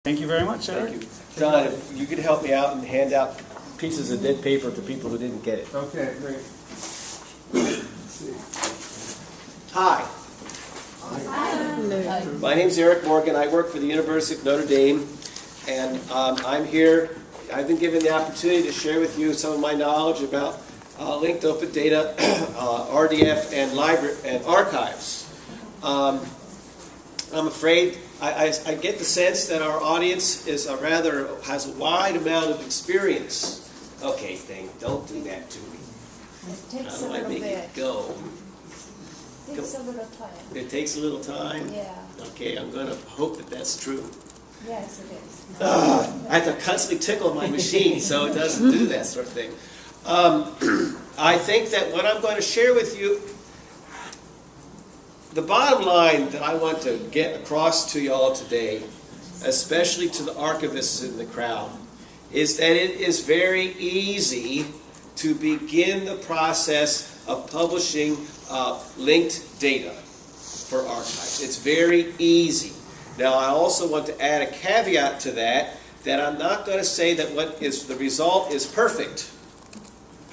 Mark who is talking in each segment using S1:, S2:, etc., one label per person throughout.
S1: Thank you very much, Eric.
S2: Thank you. John, if you could help me out and hand out pieces of dead paper to people who didn't get it.
S3: Okay, great. Let's see.
S2: Hi. My name's Eric Morgan. I work for the University of Notre Dame, and I'm here. I've been given the opportunity to share with you some of my knowledge about linked open data, RDF, and library and archives. I'm afraid I get the sense that our audience is has a wide amount of experience. Okay, thing, don't do that to me.
S4: It takes
S2: How
S4: a
S2: do I
S4: little
S2: make
S4: bit.
S2: it go?
S4: It takes a little time.
S2: It takes a little time?
S4: Yeah.
S2: Okay, I'm going to hope that that's true.
S4: Yes, it is.
S2: I have to constantly tickle my machine so it doesn't do that sort of thing. I think that what I'm going to share with you, the bottom line that I want to get across to you all today, especially to the archivists in the crowd, is that it is very easy to begin the process of publishing linked data for archives. It's very easy. Now, I also want to add a caveat to that I'm not going to say that the result is perfect,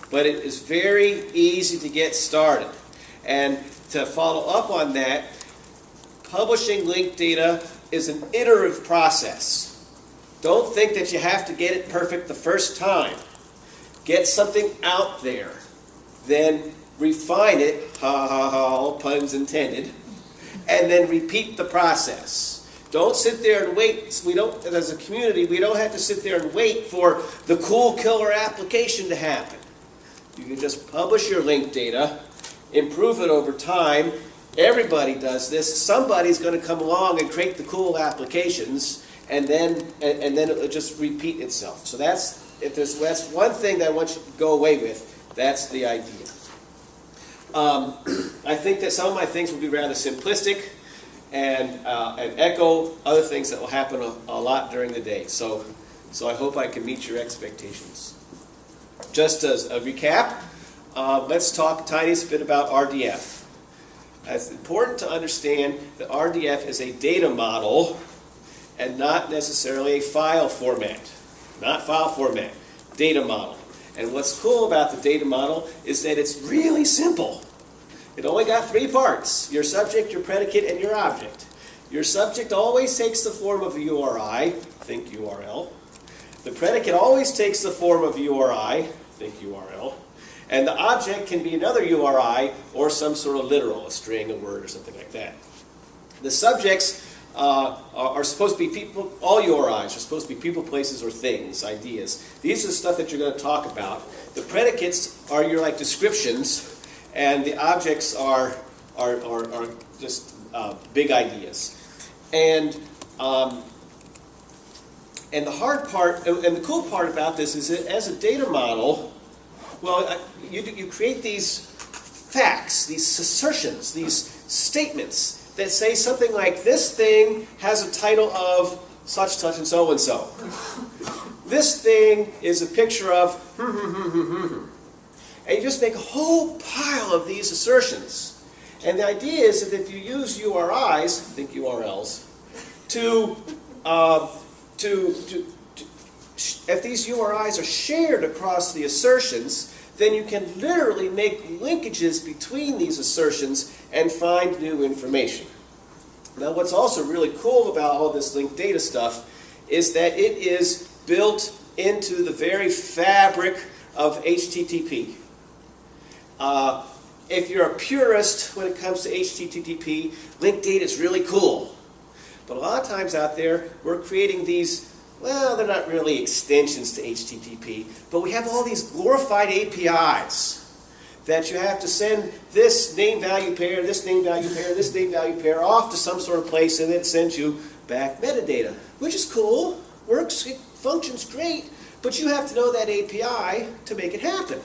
S2: but it is very easy to get started. And to follow up on that, publishing linked data is an iterative process. Don't think that you have to get it perfect the first time. Get something out there, then refine it, ha ha ha, all puns intended, and then repeat the process. Don't sit there and wait. As a community, we don't have to sit there and wait for the cool killer application to happen. You can just publish your linked data, improve it over time. Everybody does this. Somebody's going to come along and create the cool applications, and then it'll just repeat itself. So that's one thing that I want you to go away with. That's the idea. I think that some of my things will be rather simplistic and echo other things that will happen a lot during the day. So I hope I can meet your expectations. Just as a recap, let's talk a tiny bit about RDF. It's important to understand that RDF is a data model and not necessarily a file format. Not file format, data model. And what's cool about the data model is that it's really simple. It only got 3 parts: your subject, your predicate, and your object. Your subject always takes the form of a URI, think URL. The predicate always takes the form of URI, think URL. And the object can be another URI or some sort of literal, a string, a word, or something like that. The subjects are supposed to be people, all URIs are supposed to be people, places, or things, ideas. These are the stuff that you're going to talk about. The predicates are your descriptions, and the objects are just big ideas. And the hard part, and the cool part about this is that as a data model, well, you create these facts, these assertions, these statements that say something like, this thing has a title of such, and so, and so. This thing is a picture of and you just make a whole pile of these assertions. And the idea is that if you use URIs, think URLs, if these URIs are shared across the assertions, then you can literally make linkages between these assertions and find new information. Now, what's also really cool about all this linked data stuff is that it is built into the very fabric of HTTP. If you're a purist when it comes to HTTP, linked data is really cool. But a lot of times out there, we're creating these, well, they're not really extensions to HTTP, but we have all these glorified APIs that you have to send this name-value pair, this name-value pair, this name-value pair off to some sort of place, and it sends you back metadata, which is cool, works, it functions great, but you have to know that API to make it happen.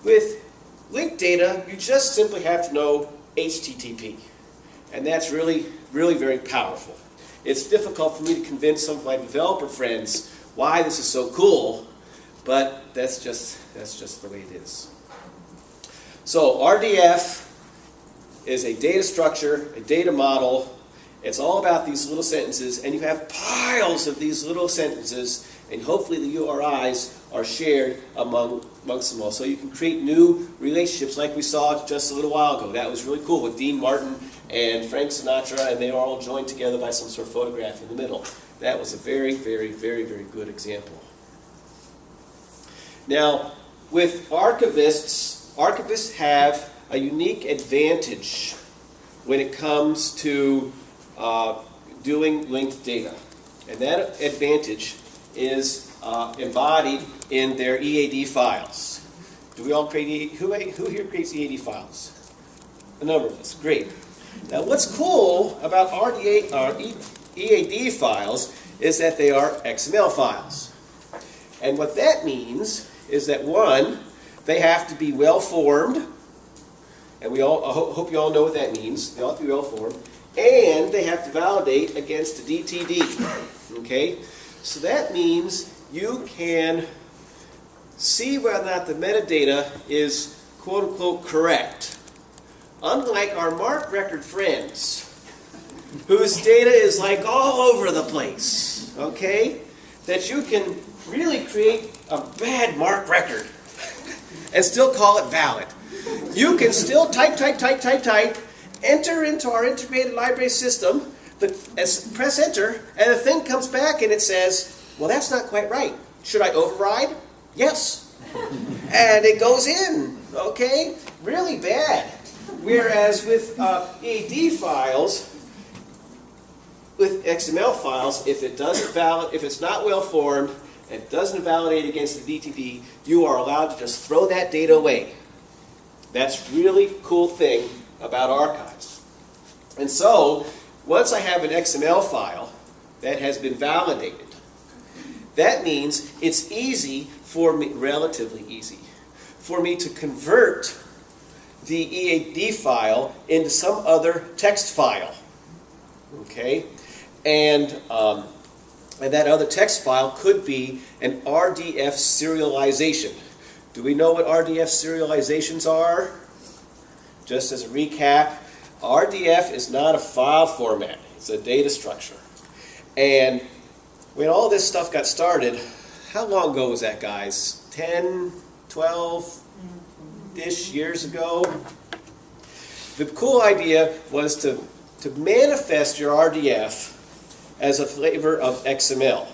S2: With linked data, you just simply have to know HTTP. And that's really, really very powerful. It's difficult for me to convince some of my developer friends why this is so cool, but that's just the way it is. So RDF is a data structure, a data model. It's all about these little sentences, and you have piles of these little sentences, and hopefully the URIs are shared amongst them all. So you can create new relationships like we saw just a little while ago. That was really cool with Dean Martin and Frank Sinatra, and they were all joined together by some sort of photograph in the middle. That was a very, very, very, very good example. Now, with archivists, archivists have a unique advantage when it comes to doing linked data. And that advantage is embodied in their EAD files. Do we all create who here creates EAD files? A number of us. Great. Now what's cool about EAD files is that they are XML files. And what that means is that, one, they have to be well-formed, and we all hope you all know what that means. They all have to be well-formed, and they have to validate against a DTD. Okay? So that means you can see whether or not the metadata is quote-unquote correct. Unlike our MARC record friends, whose data is like all over the place, okay? That you can really create a bad MARC record and still call it valid. You can still type, enter into our integrated library system, press enter, and the thing comes back and it says, well, that's not quite right. Should I override? Yes. And it goes in, okay? Really bad. Whereas with EAD files, with XML files, if it's not well formed and it doesn't validate against the DTD, you are allowed to just throw that data away. That's really cool thing about archives. And so, once I have an XML file that has been validated, that means it's easy for me, relatively easy, for me to convert the EAD file into some other text file. Okay? And that other text file could be an RDF serialization. Do we know what RDF serializations are? Just as a recap, RDF is not a file format. It's a data structure. And when all this stuff got started, how long ago was that, guys? 10, 12-ish years ago? The cool idea was to manifest your RDF as a flavor of XML.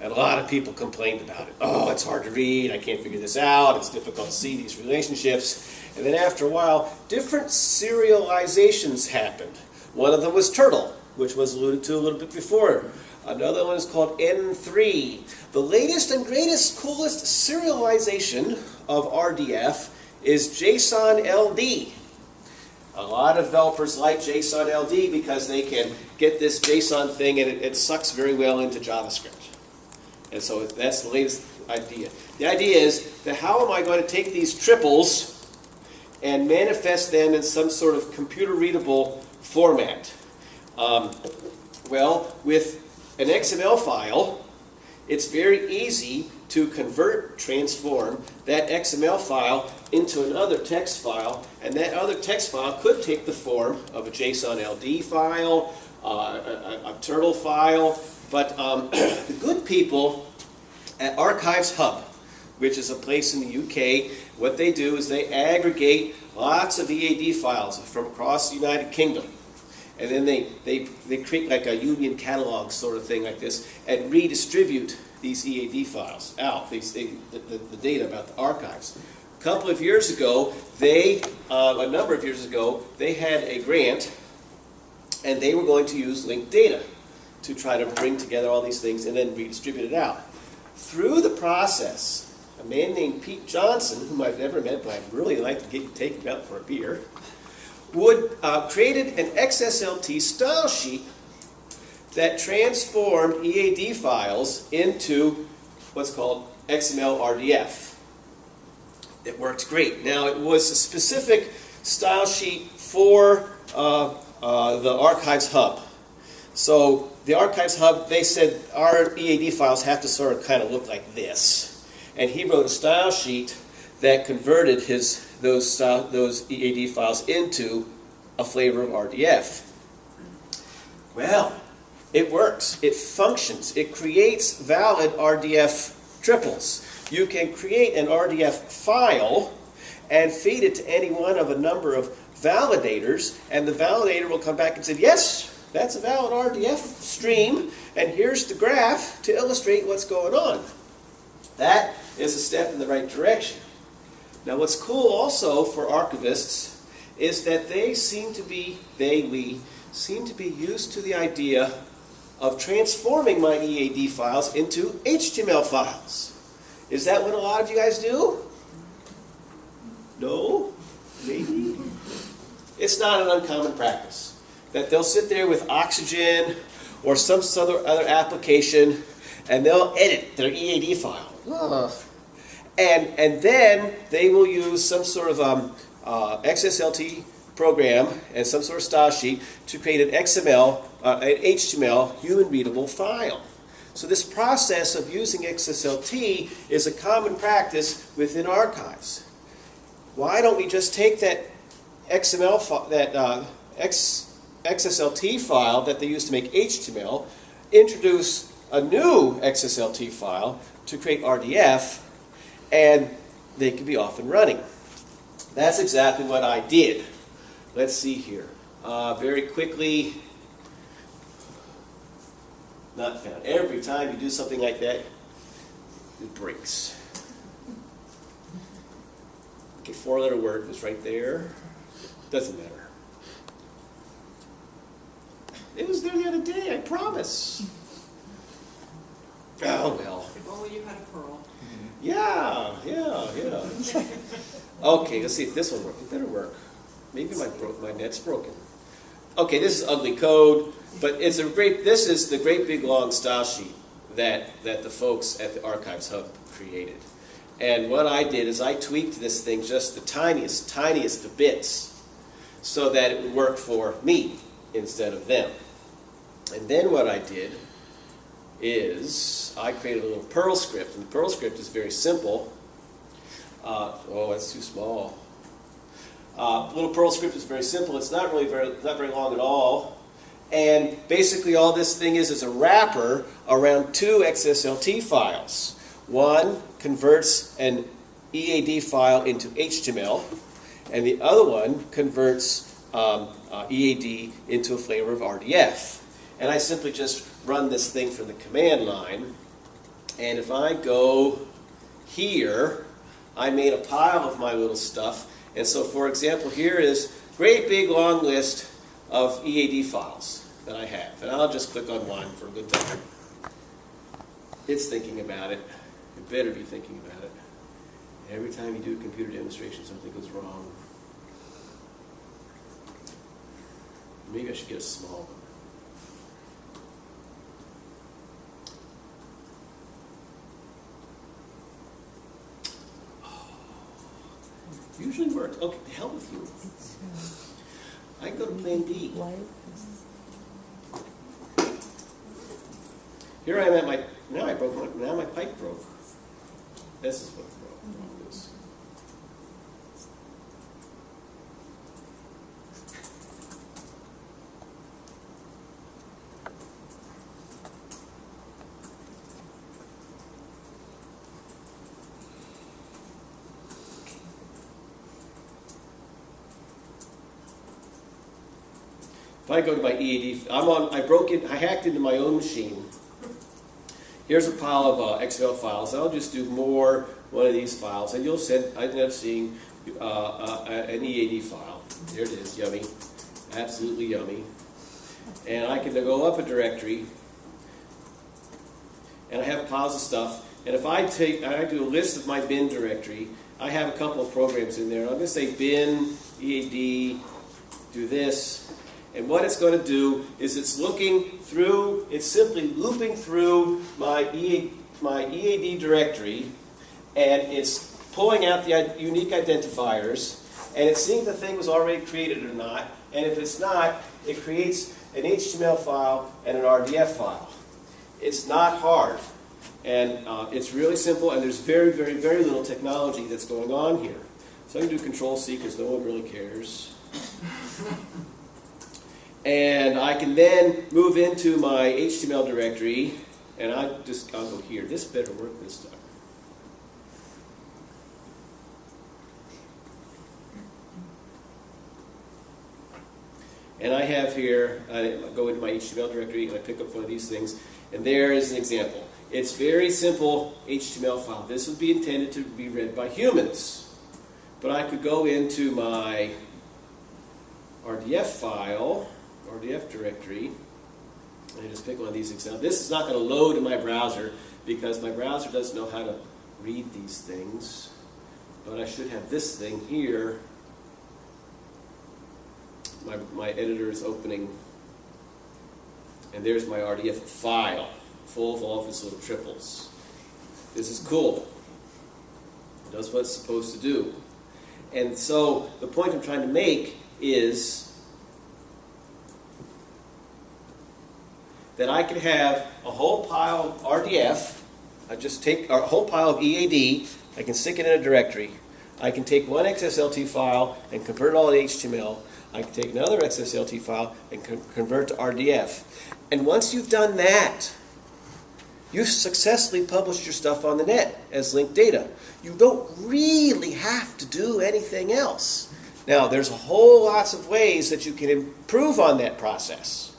S2: And a lot of people complained about it. Oh, it's hard to read, I can't figure this out, it's difficult to see these relationships. And then after a while, different serializations happened. One of them was Turtle, which was alluded to a little bit before. Another one is called N3. The latest and greatest, coolest serialization of RDF is JSON LD. A lot of developers like JSON LD because they can get this JSON thing and it sucks very well into JavaScript. And so that's the latest idea. The idea is that how am I going to take these triples and manifest them in some sort of computer-readable format? Well, with an XML file, it's very easy to transform that XML file into another text file, and that other text file could take the form of a JSON LD file, a Turtle file, but the good people at Archives Hub, which is a place in the UK, what they do is they aggregate lots of EAD files from across the United Kingdom. And then they create like a union catalog sort of thing like this and redistribute these EAD files out, the data about the archives. A couple of years ago, a number of years ago, they had a grant and they were going to use linked data to try to bring together all these things and then redistribute it out. Through the process, a man named Pete Johnson, whom I've never met, but I'd really like to take him out for a beer, created an XSLT style sheet that transformed EAD files into what's called XML RDF. It worked great. Now, it was a specific style sheet for the Archives Hub. So the Archives Hub, they said our EAD files have to sort of kind of look like this. And he wrote a style sheet that converted those EAD files into a flavor of RDF. Well, it works. It functions. It creates valid RDF triples. You can create an RDF file and feed it to any one of a number of validators, and the validator will come back and say, yes, that's a valid RDF stream, and here's the graph to illustrate what's going on. That is a step in the right direction. Now what's cool also for archivists is that we seem to be used to the idea of transforming my EAD files into HTML files. Is that what a lot of you guys do? No? Maybe? It's not an uncommon practice. That they'll sit there with Oxygen or some other application and they'll edit their EAD file. And then they will use some sort of XSLT program and some sort of style sheet to create an HTML human-readable file. So this process of using XSLT is a common practice within archives. Why don't we just take that XSLT file that they use to make HTML, introduce a new XSLT file to create RDF, and they can be off and running. That's exactly what I did. Let's see here. Very quickly, not found. Every time you do something like that, it breaks. Okay, 4-letter word was right there. Doesn't matter. It was there the other day, I promise. Oh, well.
S1: If only you had a pearl.
S2: Yeah. Okay, let's see if this will work. It better work. Maybe my net's broken. Okay, this is ugly code, but this is the great big long style sheet that the folks at the Archives Hub created. And what I did is I tweaked this thing just the tiniest of bits so that it would work for me instead of them. And then what I did is I created a little Perl script, and the Perl script is very simple. Oh, that's too small. Little Perl script is very simple. It's not very long at all. And basically all this thing is a wrapper around 2 XSLT files. One converts an EAD file into HTML, and the other one converts EAD into a flavor of RDF. And I simply just run this thing from the command line. And if I go here, I made a pile of my little stuff. And so, for example, here is a great big long list of EAD files that I have. And I'll just click on one for a good time. It's thinking about it. It better be thinking about it. Every time you do a computer demonstration, something goes wrong. Maybe I should get a small one. Usually works. Okay, the hell with you. I can go to plan B. Here I am at my, now my pipe broke. This is what broke. This. If I go to my EAD, I hacked into my own machine. Here's a pile of XML files. I'll just do one of these files, and I end up seeing an EAD file. There it is, yummy, absolutely yummy. And I can go up a directory, and I have piles of stuff. And if I do a list of my bin directory, I have a couple of programs in there. I'm going to say bin, EAD, do this. And what it's going to do is it's simply looping through my EAD directory, and it's pulling out the unique identifiers, and it's seeing if the thing was already created or not, and if it's not, it creates an HTML file and an RDF file. It's not hard, and it's really simple, and there's very, very, very little technology that's going on here. So I can do Control-C because no one really cares. And I can then move into my HTML directory, and I'll go here. This better work this time. And I have here, I go into my HTML directory and I pick up one of these things, and there is an example. It's very simple HTML file. This would be intended to be read by humans. But I could go into my RDF file, RDF directory, and just pick one of these examples. This is not going to load in my browser because my browser doesn't know how to read these things. But I should have this thing here. My editor is opening, and there's my RDF file, full of all of its little triples. This is cool. It does what it's supposed to do. And so the point I'm trying to make is that I could have a whole pile of RDF. I just take a whole pile of EAD. I can stick it in a directory. I can take one XSLT file and convert it all to HTML. I can take another XSLT file and convert to RDF. And once you've done that, you've successfully published your stuff on the net as linked data. You don't really have to do anything else. Now, there's a whole lots of ways that you can improve on that process.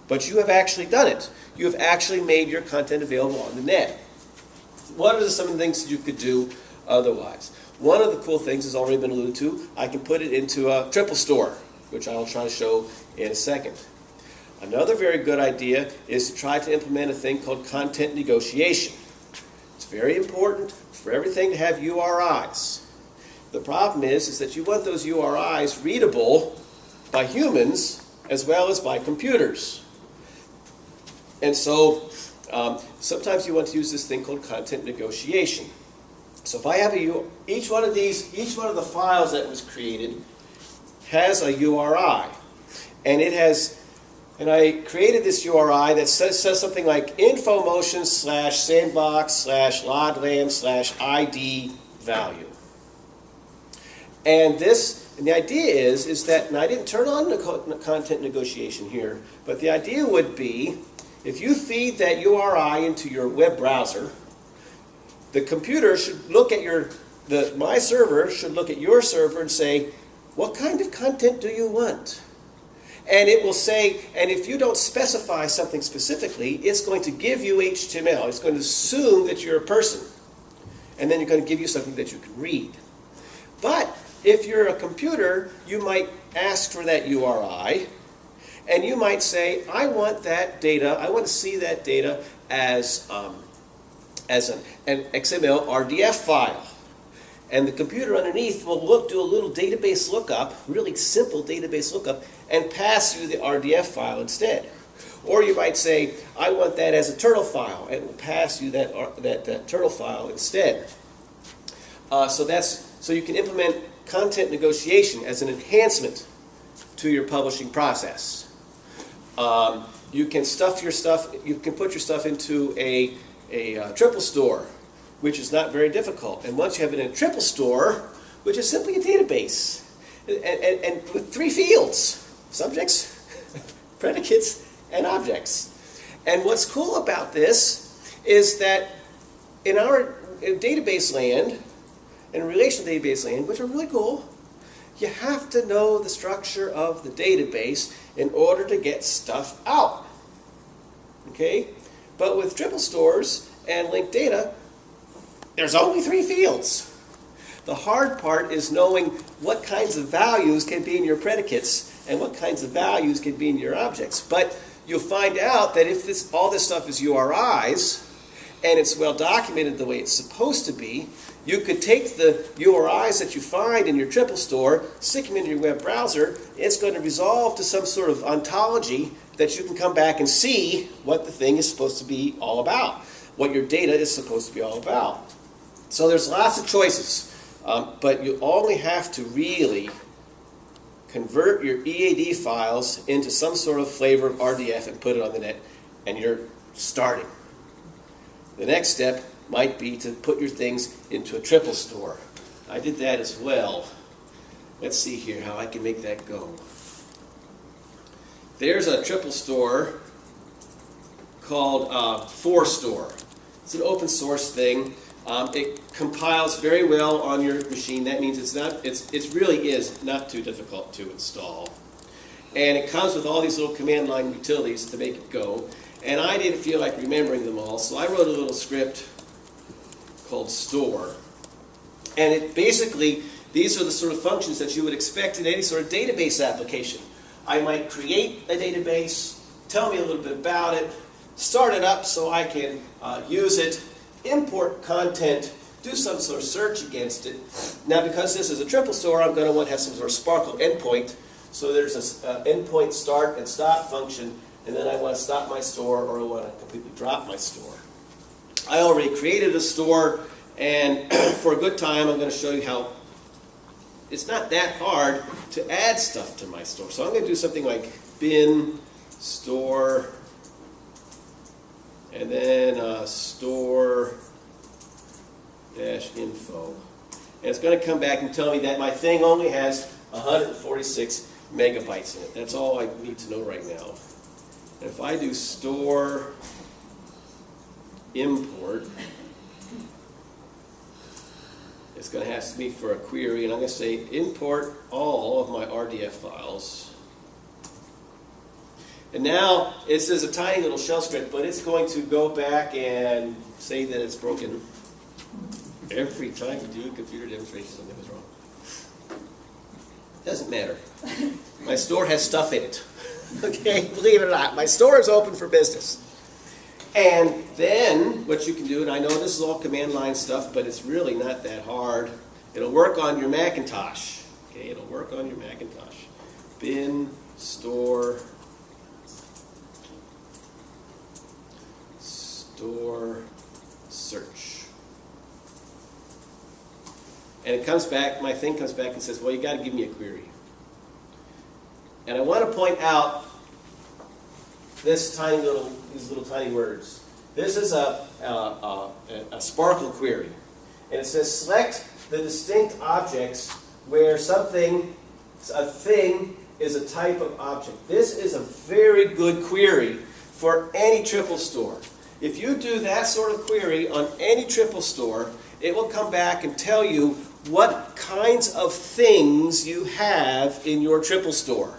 S2: But you have actually done it. You have actually made your content available on the net. What are some of the things that you could do otherwise? One of the cool things has already been alluded to. I can put it into a triple store, which I will try to show in a second. Another very good idea is to try to implement a thing called content negotiation. It's very important for everything to have URIs. The problem is that you want those URIs readable by humans as well as by computers. And so sometimes you want to use this thing called content negotiation. So if I have each one of the files that was created has a URI, and I created this URI that says something like infomotion/sandbox/lodlam/ID value. And the idea is that, and I didn't turn on the content negotiation here, but the idea would be if you feed that URI into your web browser, the computer should look at my server should look at your server and say, what kind of content do you want? And it will say, and if you don't specify something specifically, it's going to give you HTML. It's going to assume that you're a person. And then you're going to give you something that you can read. But if you're a computer, you might ask for that URI, and you might say, I want that data, I want to see that data as an XML RDF file. And the computer underneath will do a little database lookup, really simple database lookup, and pass you the RDF file instead. Or you might say, I want that as a turtle file, and it will pass you that turtle file instead. So you can implement content negotiation as an enhancement to your publishing process. You can put your stuff into a triple store, which is not very difficult. And once you have it in a triple store, which is simply a database, and with 3 fields, subjects, predicates, and objects. And what's cool about this is that in our database land, and relational database land, which are really cool, you have to know the structure of the database in order to get stuff out. Okay? But with triple stores and linked data, there's only 3 fields. The hard part is knowing what kinds of values can be in your predicates and what kinds of values can be in your objects. But you'll find out that if all this stuff is URIs and it's well documented the way it's supposed to be, you could take the URIs that you find in your triple store, stick them into your web browser. It's going to resolve to some sort of ontology that you can come back and see what the thing is supposed to be all about, what your data is supposed to be all about. So there's lots of choices, but you only have to really convert your EAD files into some sort of flavor of RDF and put it on the net, and you're starting. The next step might be to put your things into a triple store. I did that as well. Let's see here how I can make that go. there's a triple store called ForStore. It's an open source thing. It compiles very well on your machine. That means it really is not too difficult to install. And it comes with all these little command line utilities to make it go. And I didn't feel like remembering them all, so I wrote a little script called store. And it basically, these are the sort of functions that you would expect in any sort of database application. I might create a database, tell me a little bit about it, start it up so I can use it, import content, do some sort of search against it. Now, because this is a triple store, I'm going to want to have some sort of Sparkle endpoint. So there's an endpoint start and stop function, and then I want to stop my store or I want to completely drop my store. I already created a store, and for a good time, I'm going to show you how it's not that hard to add stuff to my store. So I'm going to do something like bin store, and then store dash info. And it's going to come back and tell me that my thing only has 146 megabytes in it. That's all I need to know right now. And if I do store import, it's going to ask me for a query, and I'm going to say import all of my RDF files. And now it says a tiny little shell script, but it's going to go back and say that it's broken every time you do a computer demonstration. Something was wrong. Doesn't matter. My store has stuff in it. Okay, believe it or not, my store is open for business. And then what you can do, and I know this is all command line stuff, but it's really not that hard. It'll work on your Macintosh. Okay, it'll work on your Macintosh. Bin store search. And it comes back, my thing comes back and says, well, you got to give me a query. And I want to point out these little tiny words. This is a Sparkle query. And it says, select the distinct objects where a thing is a type of object. This is a very good query for any triple store. If you do that sort of query on any triple store, it will come back and tell you what kinds of things you have in your triple store.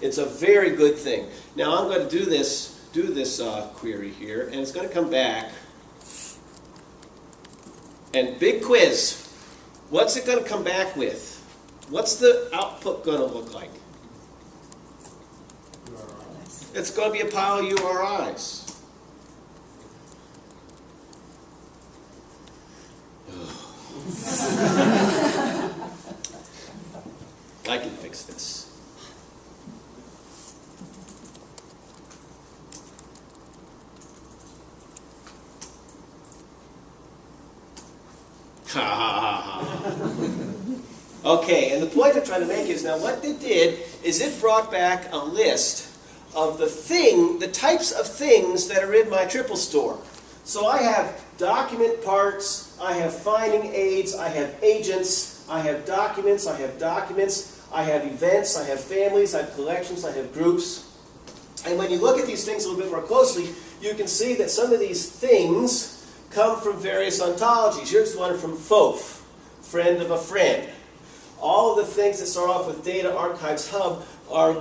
S2: It's a very good thing. Now I'm going to do this query here, and it's going to come back. And big quiz. What's it going to come back with? What's the output going to look like?
S3: URIs.
S2: It's going to be a pile of URIs. I can fix this. Ha ha ha ha. Okay, and the point I'm trying to make is now what it did is it brought back a list of the types of things that are in my triple store. So I have document parts, I have finding aids, I have agents, I have documents, I have events, I have families, I have collections, I have groups. And when you look at these things a little bit more closely, you can see that some of these things come from various ontologies. Here's one from FOF, friend of a friend. All of the things that start off with Data Archives Hub are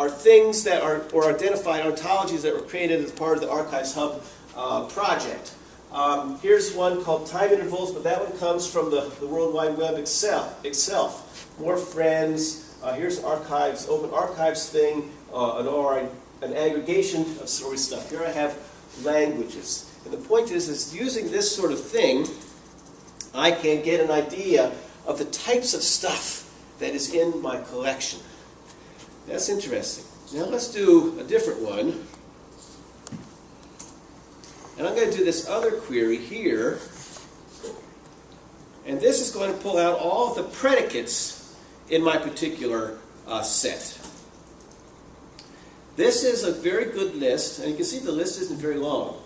S2: things that are identified ontologies that were created as part of the Archives Hub project. Here's one called Time Intervals, but that one comes from the World Wide Web itself. More friends. Here's Archives, Open Archives thing, an aggregation of story stuff. Here I have languages. And the point is using this sort of thing, I can get an idea of the types of stuff that is in my collection. That's interesting. Now let's do a different one. And I'm going to do this other query here. And this is going to pull out all of the predicates in my particular set. This is a very good list, and you can see the list isn't very long.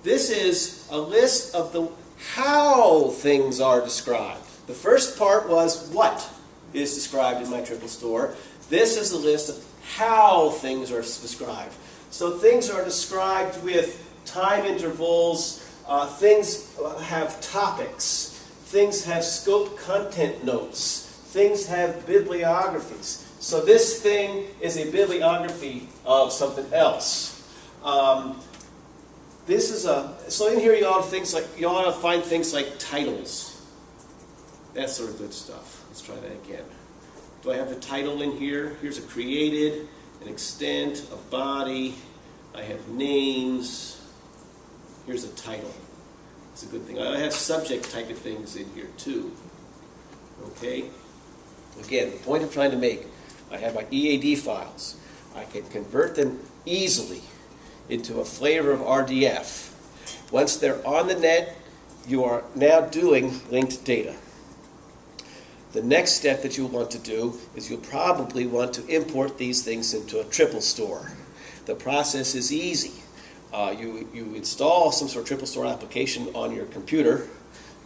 S2: This is a list of how things are described. The first part was what is described in my triple store. This is the list of how things are described. So things are described with time intervals, things have topics, things have scope content notes, things have bibliographies. So this thing is a bibliography of something else. So in here you ought to find things like titles. That's sort of good stuff. Let's try that again. Do I have the title in here? Here's a created, an extent, a body. I have names. Here's a title. That's a good thing. I have subject type of things in here too. Okay? Again, the point I'm trying to make, I have my EAD files. I can convert them easily into a flavor of RDF. Once they're on the net, you are now doing linked data. The next step that you'll want to do is you'll probably want to import these things into a triple store. The process is easy. You install some sort of triple store application on your computer.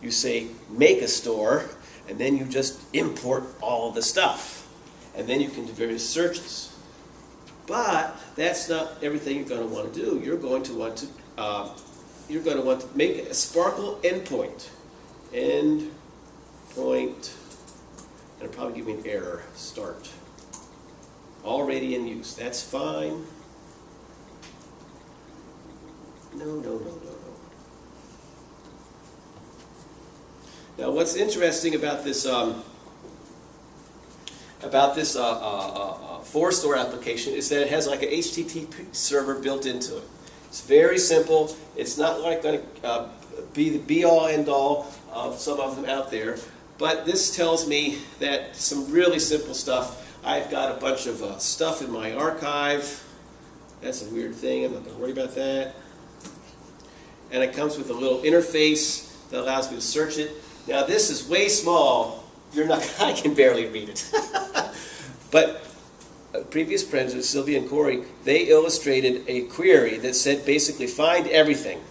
S2: You say, make a store, and then you just import all of the stuff. And then you can do various searches. But that's not everything you're going to want to do. You're going to want to make a Sparkle endpoint. Endpoint, and it'll probably give me an error. Start. Already in use. That's fine. No. Now, what's interesting about this four-store application is that it has like an HTTP server built into it. It's very simple. It's not like going to be the be-all, end-all of some of them out there. But this tells me that some really simple stuff. I've got a bunch of stuff in my archive. That's a weird thing. I'm not going to worry about that. And it comes with a little interface that allows me to search it. Now this is way small. I can barely read it. But previous presidents, Sylvia and Corey, they illustrated a query that said basically find everything.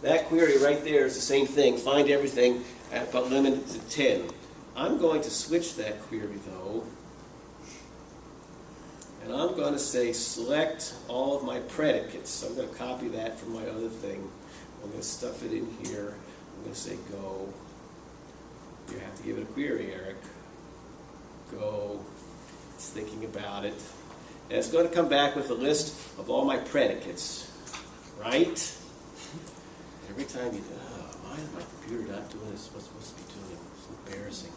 S2: That query right there is the same thing, find everything, but limited to 10. I'm going to switch that query though. And I'm going to say select all of my predicates. So I'm going to copy that from my other thing. I'm going to stuff it in here. I'm going to say go. You have to give it a query, Eric. Go. It's thinking about it. And it's going to come back with a list of all my predicates. Right? Every time you do, why is my computer not doing this? What's supposed to be doing? It's embarrassing.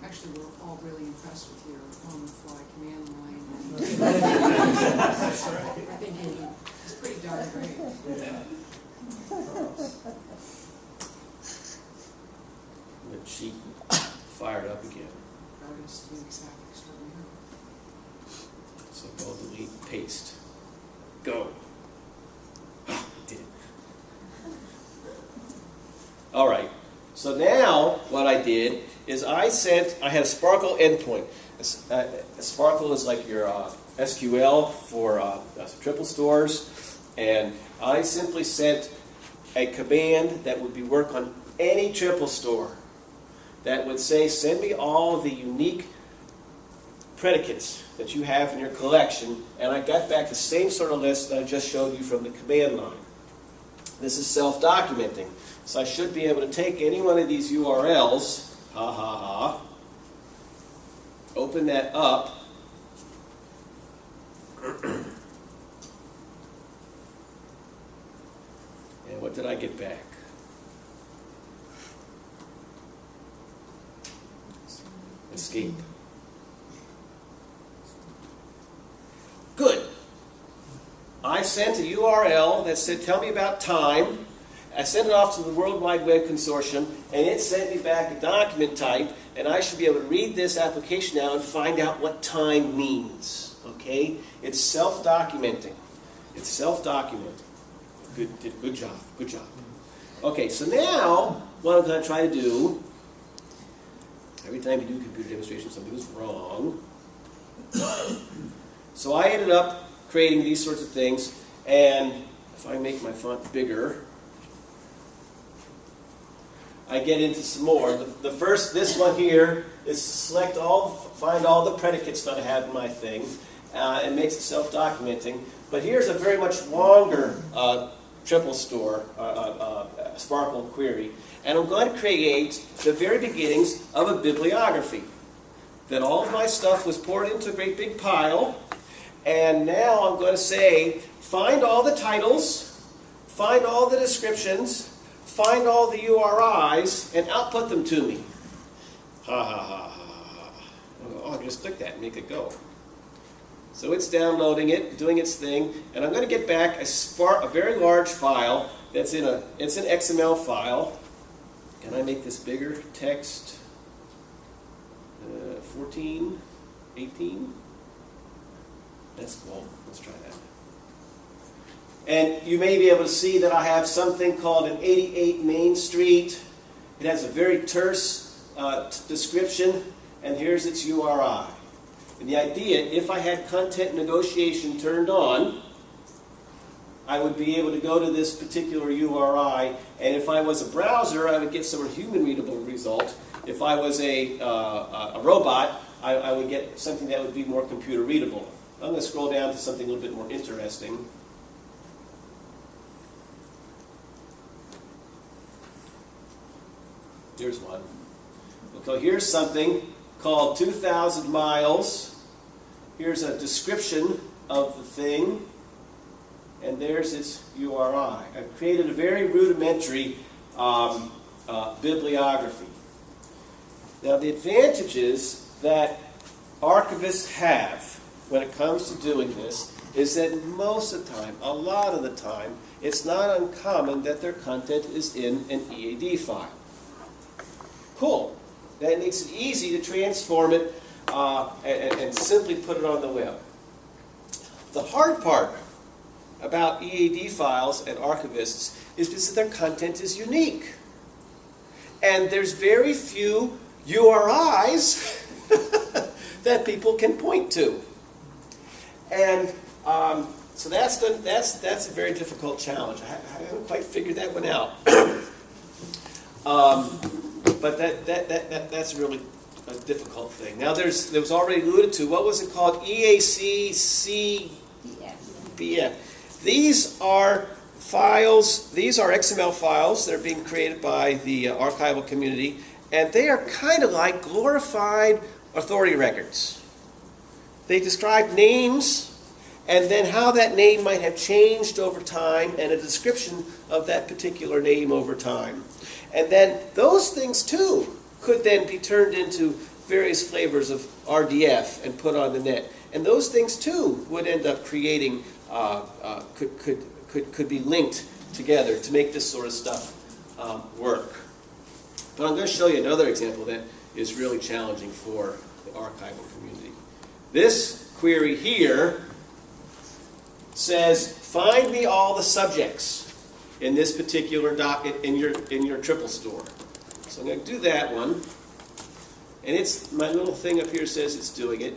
S1: Actually, we're all really impressed with your on-the-fly command line.
S3: That's right.
S1: I think it's pretty darn great.
S3: Yeah.
S2: The cheat fired up again.
S1: Artists do exactly extraordinary.
S2: So go delete, paste. Go. It did it. All right. So now what I did is I had a Sparkle endpoint. Sparkle is like your SQL for triple stores. And I simply sent a command that would work on any triple store that would say, send me all of the unique predicates that you have in your collection, and I got back the same sort of list that I just showed you from the command line. This is self-documenting, so I should be able to take any one of these URLs, open that up, and what did I get back? Escape. Good. I sent a URL that said, tell me about time. I sent it off to the World Wide Web Consortium, and it sent me back a document type, and I should be able to read this application now and find out what time means. Okay? It's self-documenting. It's self-documenting. Good job. Good job. Okay, so now what I'm going to try to do, every time you do computer demonstration, something is wrong. So I ended up creating these sorts of things, and if I make my font bigger, I get into some more. The first, this one here, is find all the predicates that I have in my thing. It makes it self-documenting. But here's a very much longer triple store Sparkle query. And I'm going to create the very beginnings of a bibliography. That all of my stuff was poured into a great big pile. And now I'm going to say, find all the titles, find all the descriptions, find all the URIs, and output them to me. Ha ha ha ha. Oh, I can just click that and make it go. So it's downloading it, doing its thing, and I'm going to get back a very large file it's an XML file. Can I make this bigger? Text 14, 18. That's cool. Let's try that. And you may be able to see that I have something called an 88 Main Street. It has a very terse description, and here's its URI. And the idea, if I had content negotiation turned on, I would be able to go to this particular URI, and if I was a browser, I would get some human readable result. If I was a robot, I would get something that would be more computer readable. I'm going to scroll down to something a little bit more interesting. Here's one. Okay, here's something called 2,000 miles. Here's a description of the thing. And there's its URI. I've created a very rudimentary bibliography. Now, the advantages that archivists have when it comes to doing this is that most of the time, a lot of the time, it's not uncommon that their content is in an EAD file. Cool. That makes it easy to transform it and simply put it on the web. The hard part about EAD files and archivists is because their content is unique. And there's very few URIs that people can point to. And so that's a very difficult challenge. I haven't quite figured that one out. But that's really a difficult thing. Now there was already alluded to, what was it called? EACCBF. These are files, these are XML files that are being created by the archival community, and they are kind of like glorified authority records. They describe names, and then how that name might have changed over time, and a description of that particular name over time. And then those things too could then be turned into various flavors of RDF and put on the net. And those things too would end up creating, could be linked together to make this sort of stuff work. But I'm going to show you another example that is really challenging for the archival community. This query here says, find me all the subjects in this particular in your triple store. So I'm going to do that one, and it's my little thing up here says it's doing it,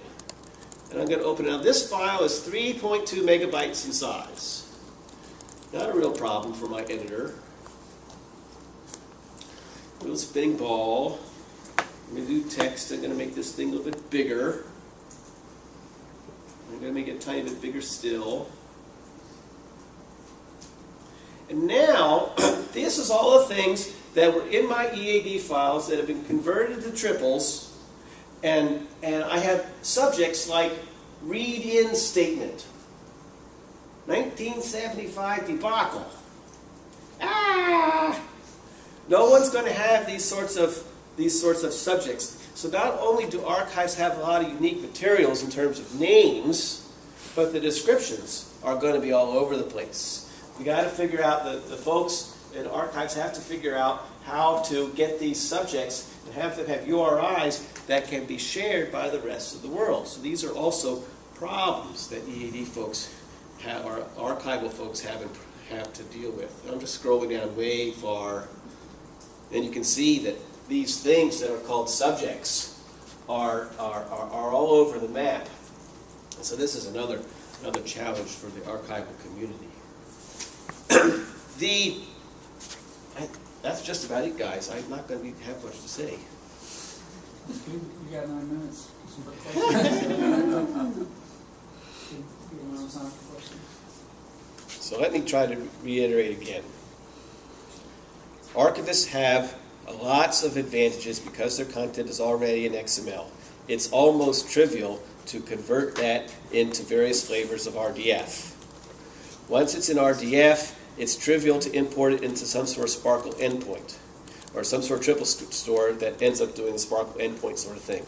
S2: and I'm going to open it. Now this file is 3.2 megabytes in size. Not a real problem for my editor. Little spinning ball. I'm going to do text. I'm going to make this thing a little bit bigger. I'm going to make it a tiny bit bigger still. And now, this is all the things that were in my EAD files that have been converted to triples, and I have subjects like read-in statement, 1975 debacle. No one's going to have these sorts of subjects. So not only do archives have a lot of unique materials in terms of names, but the descriptions are going to be all over the place. We got to figure out, the folks in archives have to figure out how to get these subjects and have them have URIs that can be shared by the rest of the world. So these are also problems that EAD folks have, or archival folks have to deal with. I'm just scrolling down way far, and you can see that these things that are called subjects are all over the map. And so this is another challenge for the archival community. that's just about it, guys. I'm not going to have much to say.
S3: You got 9 minutes.
S2: So let me try to reiterate again. Archivists have lots of advantages because their content is already in XML. It's almost trivial to convert that into various flavors of RDF. Once it's in RDF, it's trivial to import it into some sort of Sparkle endpoint, or some sort of triple store that ends up doing the Sparkle endpoint sort of thing.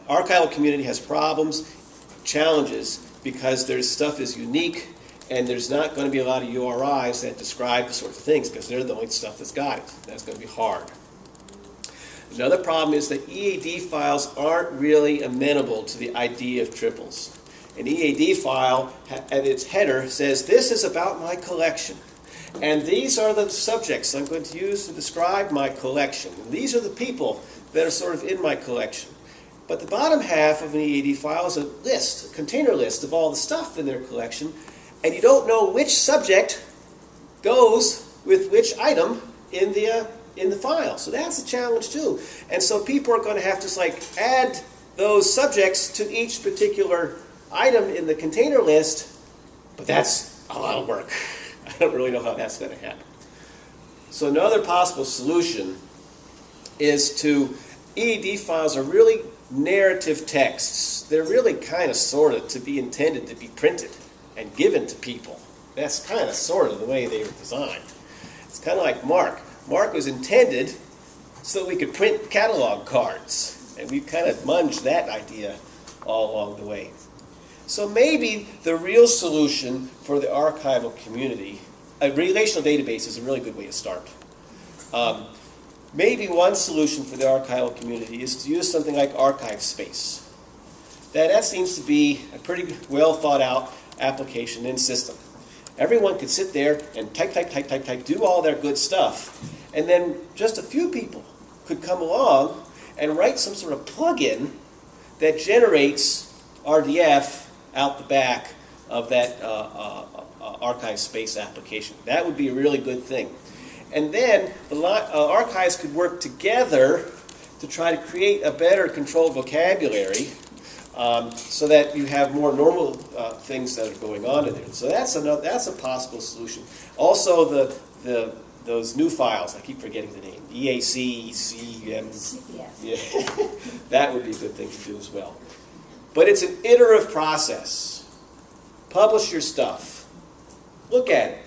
S2: Archival community has problems, challenges, because their stuff is unique, and there's not going to be a lot of URIs that describe the sorts of things, because they're the only stuff that's got it. That's going to be hard. Another problem is that EAD files aren't really amenable to the idea of triples. An EAD file at its header says, this is about my collection. And these are the subjects I'm going to use to describe my collection. And these are the people that are sort of in my collection. But the bottom half of an EAD file is a list, a container list of all the stuff in their collection, and you don't know which subject goes with which item in the file. So that's a challenge too. And so people are going to have to add those subjects to each particular item in the container list, but that's a lot of work. I don't really know how that's going to happen. So another possible solution is EAD files are really narrative texts. They're really kind of sort of to be intended to be printed and given to people. That's kind of sort of the way they were designed. It's kind of like Mark. Mark was intended so we could print catalog cards, and we kind of munged that idea all along the way. So maybe the real solution for the archival community, a relational database is a really good way to start. Maybe one solution for the archival community is to use something like archive space. That seems to be a pretty well thought out application and system. Everyone could sit there and type, do all their good stuff, and then just a few people could come along and write some sort of plugin that generates RDF out the back of that archive space application. That would be a really good thing. And then the archives could work together to try to create a better controlled vocabulary so that you have more normal things that are going on in there. So that's a possible solution. Also, those new files, I keep forgetting the name, EAC, CM.
S4: CPF.
S2: Yeah, that would be a good thing to do as well. But it's an iterative process. Publish your stuff. Look at it.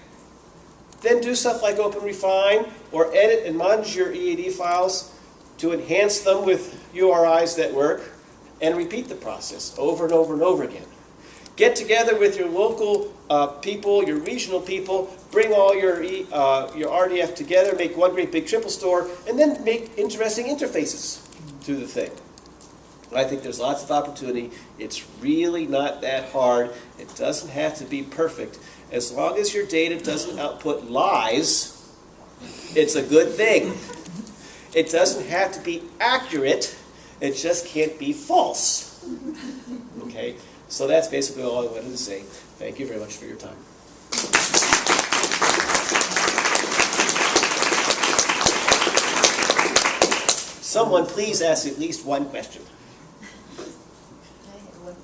S2: Then do stuff like Open Refine or edit and munge your EAD files to enhance them with URIs that work, and repeat the process over and over and over again. Get together with your local people, your regional people, bring all your RDF together, make one great big triple store, and then make interesting interfaces to the thing. I think there's lots of opportunity. It's really not that hard. It doesn't have to be perfect. As long as your data doesn't output lies, it's a good thing. It doesn't have to be accurate. It just can't be false. Okay? So that's basically all I wanted to say. Thank you very much for your time. Someone please ask at least one question.
S4: I have one.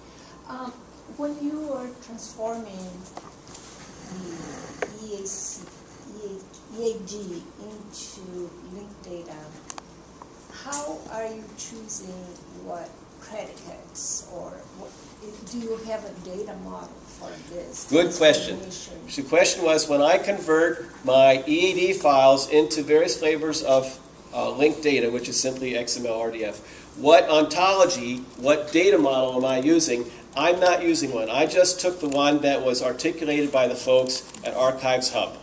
S4: When you are transforming the EAG into linked data, how are you choosing what predicates, or do you have a data model for this?
S2: Good question. The question was, when I convert my EAD files into various flavors of linked data, which is simply XML RDF, what ontology, what data model am I using? I'm not using one. I just took the one that was articulated by the folks at Archives Hub.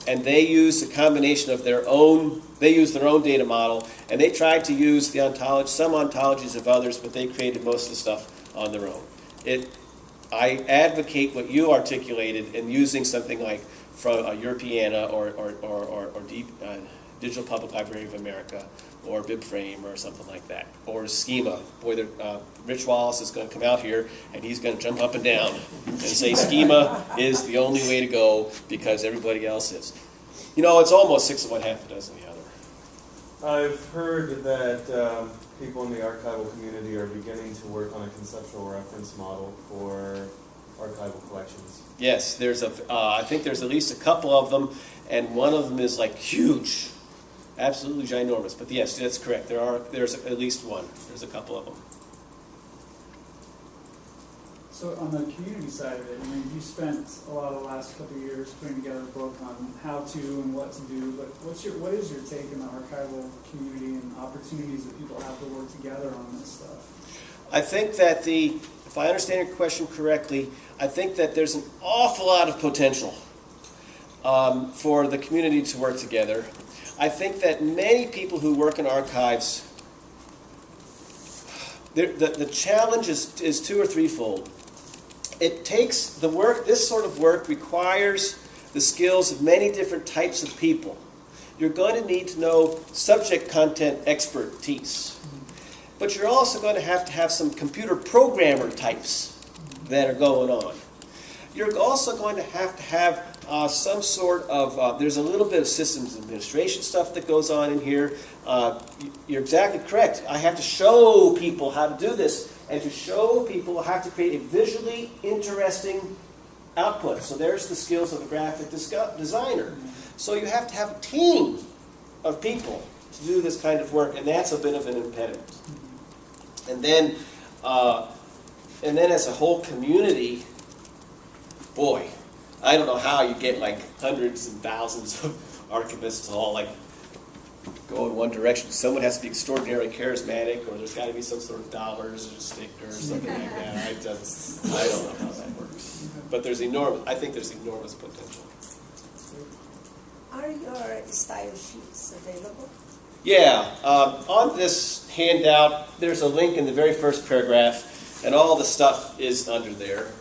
S2: And they used a combination of their own data model, and they tried to use the some ontologies of others, but they created most of the stuff on their own. I advocate what you articulated in using something like from Europeana or Digital Public Library of America or BibFrame or something like that, or schema. Boy, Rich Wallace is going to come out here and he's going to jump up and down and say schema is the only way to go because everybody else is. You know, it's almost 6 of one, half a dozen the other.
S5: I've heard that people in the archival community are beginning to work on a conceptual reference model for archival collections.
S2: Yes, there's I think there's at least a couple of them, and one of them is like huge, absolutely ginormous. But yes, that's correct. There's at least one. There's a couple of them.
S3: So on the community side of it, I mean, you spent a lot of the last couple of years putting together a book on how to and what to do, but what is your take on the archival community and opportunities that people have to work together on this stuff?
S2: I think that if I understand your question correctly, I think that there's an awful lot of potential for the community to work together. I think that many people who work in archives, the challenge is 2 or 3-fold. It takes the work, this sort of work requires the skills of many different types of people. You're going to need to know subject content expertise. But you're also going to have some computer programmer types that are going on. You're also going to have some sort of, there's a little bit of systems administration stuff that goes on in here. You're exactly correct. I have to show people how to do this. And to show people, I have to create a visually interesting output. So there's the skills of a graphic designer. So you have to have a team of people to do this kind of work, and that's a bit of an impediment. And then as a whole community, boy, I don't know how you get like hundreds and thousands of archivists all like go in one direction. Someone has to be extraordinarily charismatic, or there's got to be some sort of dollars or sticker or something like that. I don't know how that works. But I think there's enormous potential.
S4: Are your style sheets available?
S2: Yeah, on this handout, there's a link in the very first paragraph, and all the stuff is under there.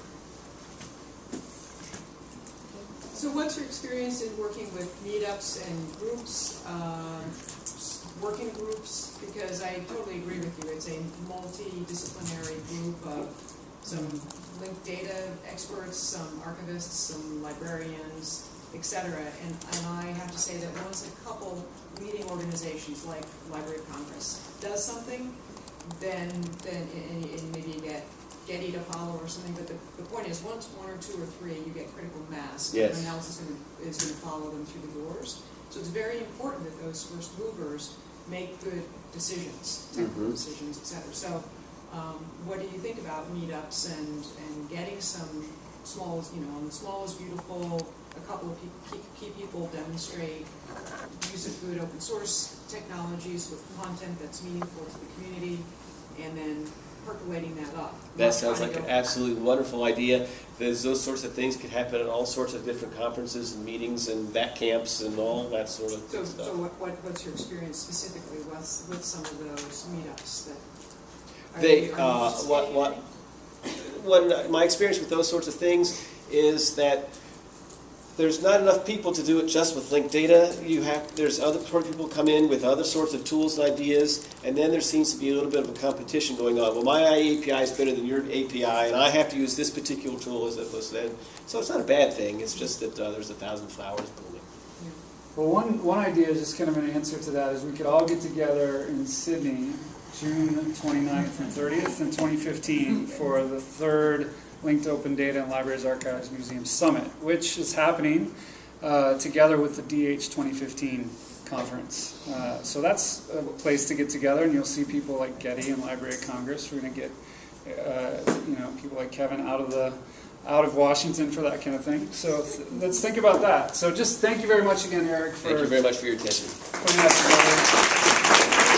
S1: So what's your experience in working with meetups and groups, working groups? Because I totally agree with you. It's a multidisciplinary group of some linked data experts, some archivists, some librarians, etc. And I have to say that once a couple leading organizations like Library of Congress does something, then and maybe you get Getty to follow or something, but the point is once 1 or 2 or 3 you get critical mass,
S2: yes.
S1: Everyone else is going to follow them through the doors. So it's very important that those first movers make good decisions, technical decisions, etc. So what do you think about meetups and getting some small, on the small is beautiful, a couple of key people demonstrate use of good open source technologies with content that's meaningful to the community, and then percolating that up.
S2: That sounds like an absolutely wonderful idea. Those sorts of things could happen at all sorts of different conferences and meetings and back camps and all that sort of stuff.
S1: So what's your experience specifically with some of those meetups that
S2: my experience with those sorts of things is that there's not enough people to do it just with linked data. There's other people come in with other sorts of tools and ideas, and then there seems to be a little bit of a competition going on. Well, my API is better than your API, and I have to use this particular tool as opposed to that. So it's not a bad thing. It's just that there's 1,000 flowers blooming.
S3: Well, one idea, just kind of an answer to that, is we could all get together in Sydney, June 29th and 30th in 2015 for the 3rd Linked Open Data and Libraries Archives Museum Summit, which is happening together with the DH 2015 conference. So that's a place to get together, and you'll see people like Getty and Library of Congress. We're going to get people like Kevin out of Washington for that kind of thing. So let's think about that. So just thank you very much again, Eric.
S2: Thank you very much for your attention.
S3: Putting that together.